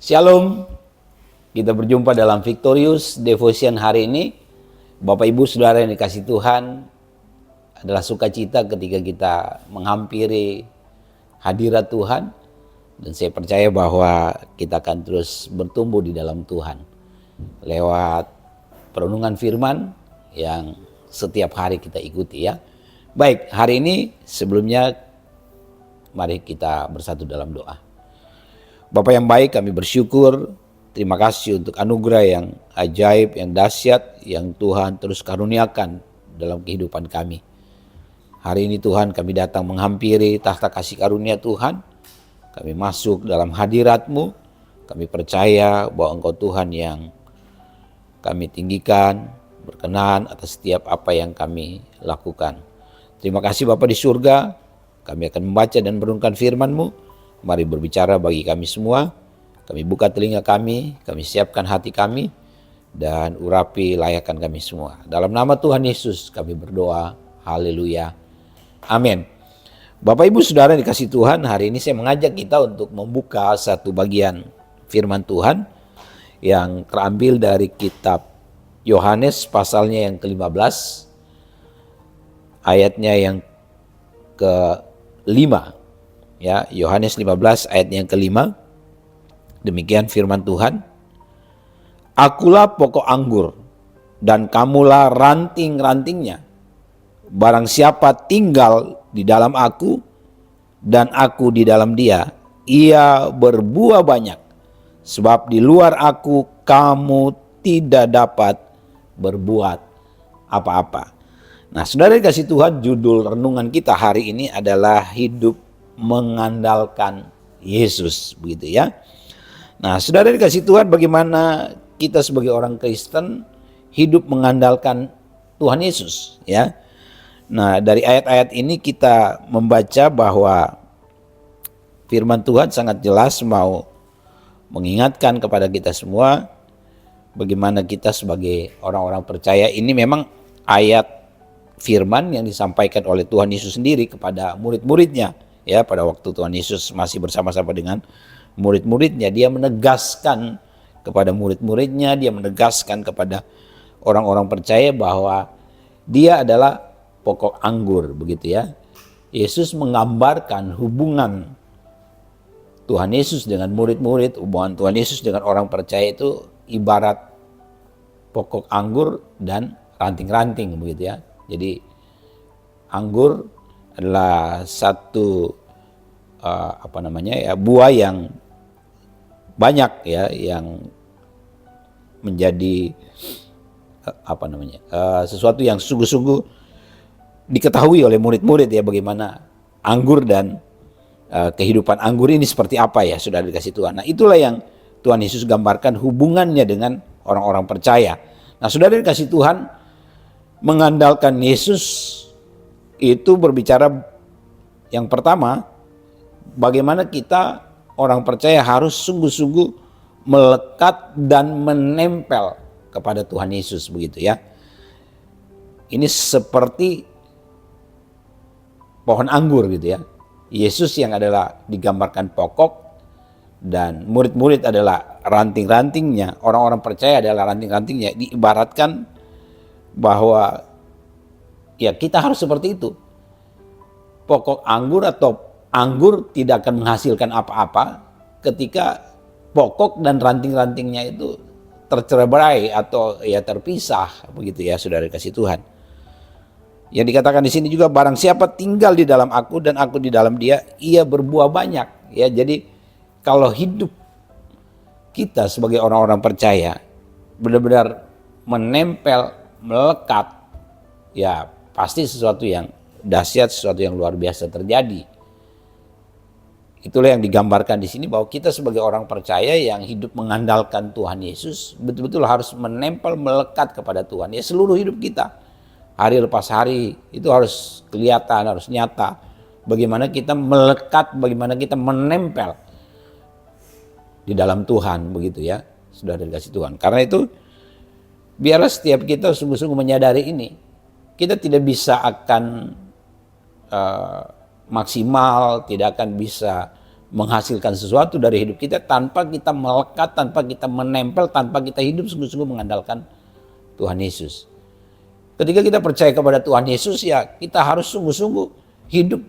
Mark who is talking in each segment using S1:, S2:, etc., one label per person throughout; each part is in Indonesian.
S1: Shalom, kita berjumpa dalam Victorious Devotion hari ini. Bapak Ibu Saudara yang dikasih Tuhan, adalah sukacita ketika kita menghampiri hadirat Tuhan. Dan saya percaya bahwa kita akan terus bertumbuh di dalam Tuhan lewat perenungan firman yang setiap hari kita ikuti ya. Baik, hari ini sebelumnya mari kita bersatu dalam doa. Bapa yang baik, kami bersyukur, terima kasih untuk anugerah yang ajaib, yang dahsyat, yang Tuhan terus karuniakan dalam kehidupan kami. Hari ini Tuhan kami datang menghampiri tahta kasih karunia Tuhan, kami masuk dalam hadirat-Mu, kami percaya bahwa Engkau Tuhan yang kami tinggikan, berkenan atas setiap apa yang kami lakukan. Terima kasih Bapa di surga, kami akan membaca dan merenungkan firman-Mu. Mari berbicara bagi kami semua, kami buka telinga kami siapkan hati kami, dan urapi layakan kami semua. Dalam nama Tuhan Yesus kami berdoa, haleluya, amin. Bapak Ibu Saudara yang dikasih Tuhan, hari ini saya mengajak kita untuk membuka satu bagian firman Tuhan yang terambil dari kitab Yohanes pasalnya yang ke-15, ayatnya yang ke-5. Ya, Yohanes 15 ayat yang ke-5. Demikian firman Tuhan. Akulah pokok anggur dan kamulah ranting-rantingnya. Barang siapa tinggal di dalam aku dan aku di dalam dia, ia berbuah banyak. Sebab di luar aku kamu tidak dapat berbuat apa-apa. Nah, saudara dikasih Tuhan, judul renungan kita hari ini adalah hidup mengandalkan Yesus, begitu ya. Nah, saudara dikasih Tuhan, bagaimana kita sebagai orang Kristen hidup mengandalkan Tuhan Yesus ya. Nah, dari ayat-ayat ini kita membaca bahwa firman Tuhan sangat jelas mau mengingatkan kepada kita semua bagaimana kita sebagai orang-orang percaya. Ini memang ayat firman yang disampaikan oleh Tuhan Yesus sendiri kepada murid-muridnya. Ya, pada waktu Tuhan Yesus masih bersama-sama dengan murid-muridnya, dia menegaskan kepada murid-muridnya, dia menegaskan kepada orang-orang percaya bahwa dia adalah pokok anggur, begitu ya. Yesus menggambarkan hubungan Tuhan Yesus dengan murid-murid, hubungan Tuhan Yesus dengan orang percaya itu ibarat pokok anggur dan ranting-ranting, begitu ya. Jadi anggur adalah satu buah yang banyak ya, yang menjadi sesuatu yang sungguh-sungguh diketahui oleh murid-murid ya, bagaimana anggur dan kehidupan anggur ini seperti apa ya, sudah dikasih Tuhan. Nah, itulah yang Tuhan Yesus gambarkan hubungannya dengan orang-orang percaya. Nah, sudah dikasih Tuhan, mengandalkan Yesus itu berbicara yang pertama, bagaimana kita orang percaya harus sungguh-sungguh melekat dan menempel kepada Tuhan Yesus, begitu ya. Ini seperti pohon anggur gitu ya. Yesus yang adalah digambarkan pokok dan murid-murid adalah ranting-rantingnya. Orang-orang percaya adalah ranting-rantingnya. Diibaratkan bahwa ya kita harus seperti itu. Pokok anggur atau anggur tidak akan menghasilkan apa-apa ketika pokok dan ranting-rantingnya itu tercerai atau ya terpisah, begitu ya, saudara kasih Tuhan. Yang dikatakan di sini juga, barang siapa tinggal di dalam aku dan aku di dalam dia, ia berbuah banyak. Ya, jadi kalau hidup kita sebagai orang-orang percaya benar-benar menempel, melekat, ya pasti sesuatu yang dahsyat, sesuatu yang luar biasa terjadi. Itulah yang digambarkan di sini, bahwa kita sebagai orang percaya yang hidup mengandalkan Tuhan Yesus betul-betul harus menempel, melekat kepada Tuhan ya, seluruh hidup kita. Hari lepas hari itu harus kelihatan, harus nyata. Bagaimana kita melekat, bagaimana kita menempel di dalam Tuhan, begitu ya, sudah dikasih Tuhan. Karena itu biarlah setiap kita sungguh-sungguh menyadari ini. Kita tidak bisa akan maksimal, tidak akan bisa menghasilkan sesuatu dari hidup kita tanpa kita melekat, tanpa kita menempel, tanpa kita hidup sungguh-sungguh mengandalkan Tuhan Yesus. Ketika kita percaya kepada Tuhan Yesus, ya kita harus sungguh-sungguh hidup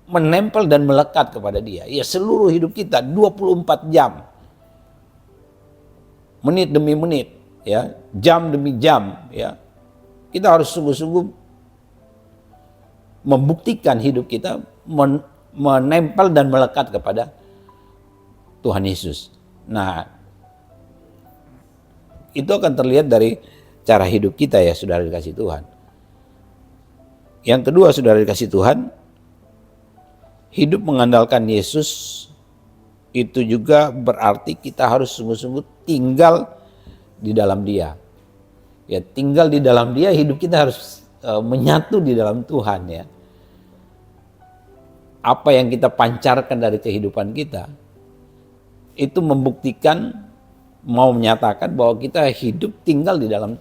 S1: menempel dan melekat kepada Dia. Ya seluruh hidup kita 24 jam. Menit demi menit, ya, jam demi jam, ya. Kita harus sungguh-sungguh membuktikan hidup kita menempel dan melekat kepada Tuhan Yesus. Nah, itu akan terlihat dari cara hidup kita, ya saudara dikasih Tuhan. Yang kedua, saudara dikasih Tuhan, hidup mengandalkan Yesus itu juga berarti kita harus sungguh-sungguh tinggal di dalam Dia. Ya, tinggal di dalam Dia, hidup kita harus menyatu di dalam Tuhan, ya. Apa yang kita pancarkan dari kehidupan kita itu membuktikan, mau menyatakan bahwa kita hidup tinggal di dalam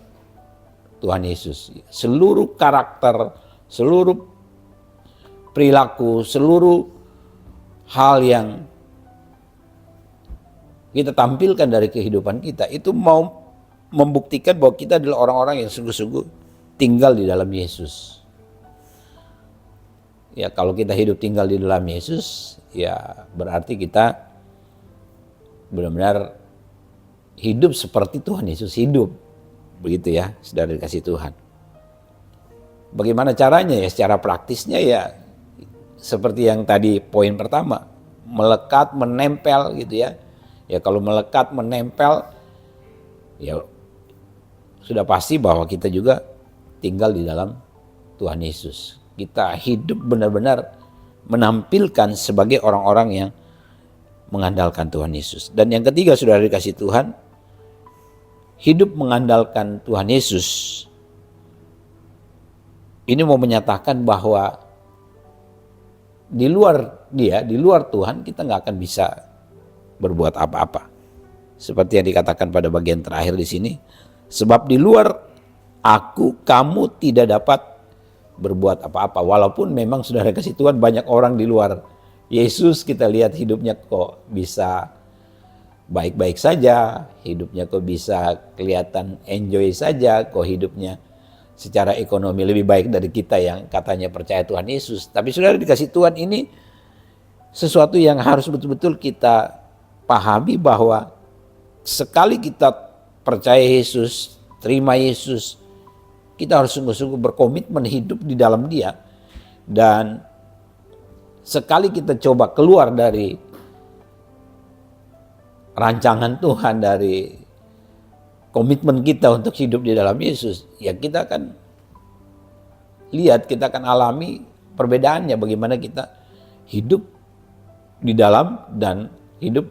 S1: Tuhan Yesus. Seluruh karakter, seluruh perilaku, seluruh hal yang kita tampilkan dari kehidupan kita itu mau membuktikan bahwa kita adalah orang-orang yang sungguh-sungguh tinggal di dalam Yesus. Ya, kalau kita hidup tinggal di dalam Yesus, ya berarti kita benar-benar hidup seperti Tuhan Yesus hidup. Begitu ya, saudara dikasih Tuhan. Bagaimana caranya? Ya secara praktisnya ya seperti yang tadi poin pertama, melekat, menempel gitu ya. Ya kalau melekat, menempel, ya sudah pasti bahwa kita juga tinggal di dalam Tuhan Yesus. Kita hidup benar-benar menampilkan sebagai orang-orang yang mengandalkan Tuhan Yesus. Dan yang ketiga, saudara dikasih Tuhan, hidup mengandalkan Tuhan Yesus ini mau menyatakan bahwa di luar Dia, di luar Tuhan, kita nggak akan bisa berbuat apa-apa. Seperti yang dikatakan pada bagian terakhir di sini, sebab di luar Aku, kamu tidak dapat berbuat apa-apa. Walaupun memang saudara kasih Tuhan banyak orang di luar Yesus, kita lihat hidupnya kok bisa baik-baik saja, hidupnya kok bisa kelihatan enjoy saja, kok hidupnya secara ekonomi lebih baik dari kita yang katanya percaya Tuhan Yesus. Tapi saudara dikasih Tuhan, ini sesuatu yang harus betul-betul kita pahami bahwa sekali kita percaya Yesus, terima Yesus, kita harus sungguh-sungguh berkomitmen hidup di dalam Dia. Dan sekali kita coba keluar dari rancangan Tuhan, dari komitmen kita untuk hidup di dalam Yesus, ya kita akan lihat, kita akan alami perbedaannya bagaimana kita hidup di dalam dan hidup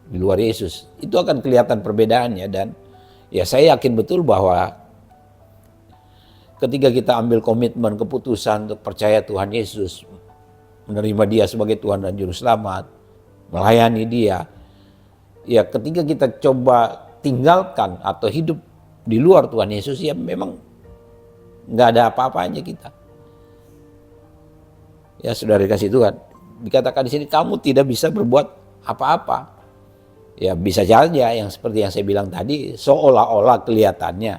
S1: di luar Yesus. Itu akan kelihatan perbedaannya. Dan ya saya yakin betul bahwa ketika kita ambil komitmen, keputusan untuk percaya Tuhan Yesus, menerima Dia sebagai Tuhan dan Juru Selamat, melayani Dia, ya ketika kita coba tinggalkan atau hidup di luar Tuhan Yesus, ya memang nggak ada apa-apanya kita. Ya saudara dikasih Tuhan, dikatakan di sini kamu tidak bisa berbuat apa-apa. Ya bisa saja yang seperti yang saya bilang tadi, seolah-olah kelihatannya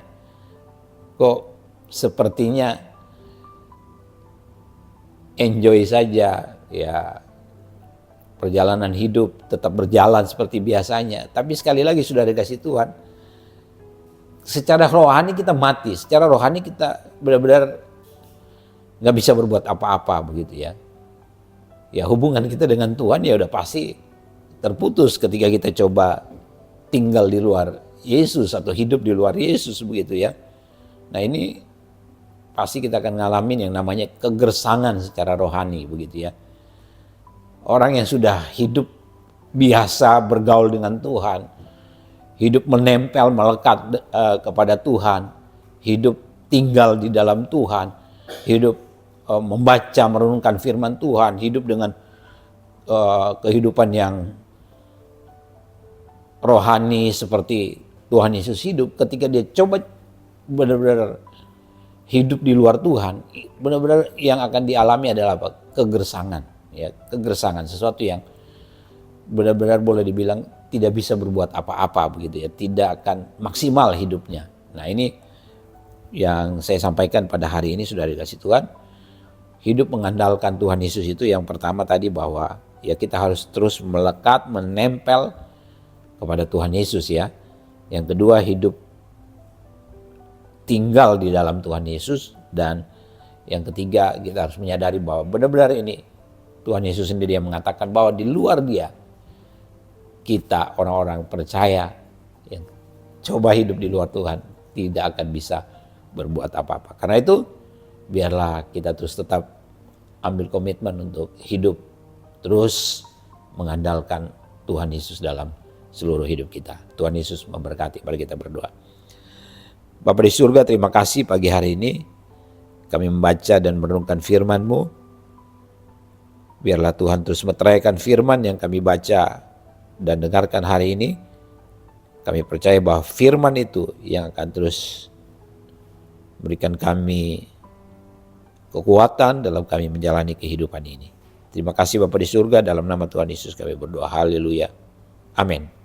S1: kok sepertinya enjoy saja, ya perjalanan hidup tetap berjalan seperti biasanya. Tapi sekali lagi sudah dikasih Tuhan, secara rohani kita mati, secara rohani kita benar-benar nggak bisa berbuat apa-apa begitu ya. Ya hubungan kita dengan Tuhan ya udah pasti terputus ketika kita coba tinggal di luar Yesus atau hidup di luar Yesus begitu ya. Nah ini pasti kita akan ngalamin yang namanya kegersangan secara rohani begitu ya. Orang yang sudah hidup biasa bergaul dengan Tuhan, hidup menempel, melekat kepada Tuhan, hidup tinggal di dalam Tuhan, hidup membaca, merenungkan firman Tuhan, hidup dengan kehidupan yang rohani seperti Tuhan Yesus hidup. Ketika dia coba benar-benar hidup di luar Tuhan, benar-benar yang akan dialami adalah apa? Kegersangan, ya, kegersangan, sesuatu yang benar-benar boleh dibilang tidak bisa berbuat apa-apa begitu ya, tidak akan maksimal hidupnya. Nah, ini yang saya sampaikan pada hari ini, sudah dikasih Tuhan. Hidup mengandalkan Tuhan Yesus itu yang pertama tadi, bahwa ya kita harus terus melekat, menempel kepada Tuhan Yesus ya. Yang kedua, hidup tinggal di dalam Tuhan Yesus. Dan yang ketiga, kita harus menyadari bahwa benar-benar ini Tuhan Yesus sendiri yang mengatakan bahwa di luar Dia, kita orang-orang percaya yang coba hidup di luar Tuhan tidak akan bisa berbuat apa-apa. Karena itu biarlah kita terus tetap ambil komitmen untuk hidup terus mengandalkan Tuhan Yesus dalam seluruh hidup kita. Tuhan Yesus memberkati. Mari kita berdoa. Bapa di surga, terima kasih pagi hari ini kami membaca dan merenungkan firman-Mu. Biarlah Tuhan terus meteraikan firman yang kami baca dan dengarkan hari ini. Kami percaya bahwa firman itu yang akan terus berikan kami kekuatan dalam kami menjalani kehidupan ini. Terima kasih Bapa di surga, dalam nama Tuhan Yesus kami berdoa. Haleluya. Amin.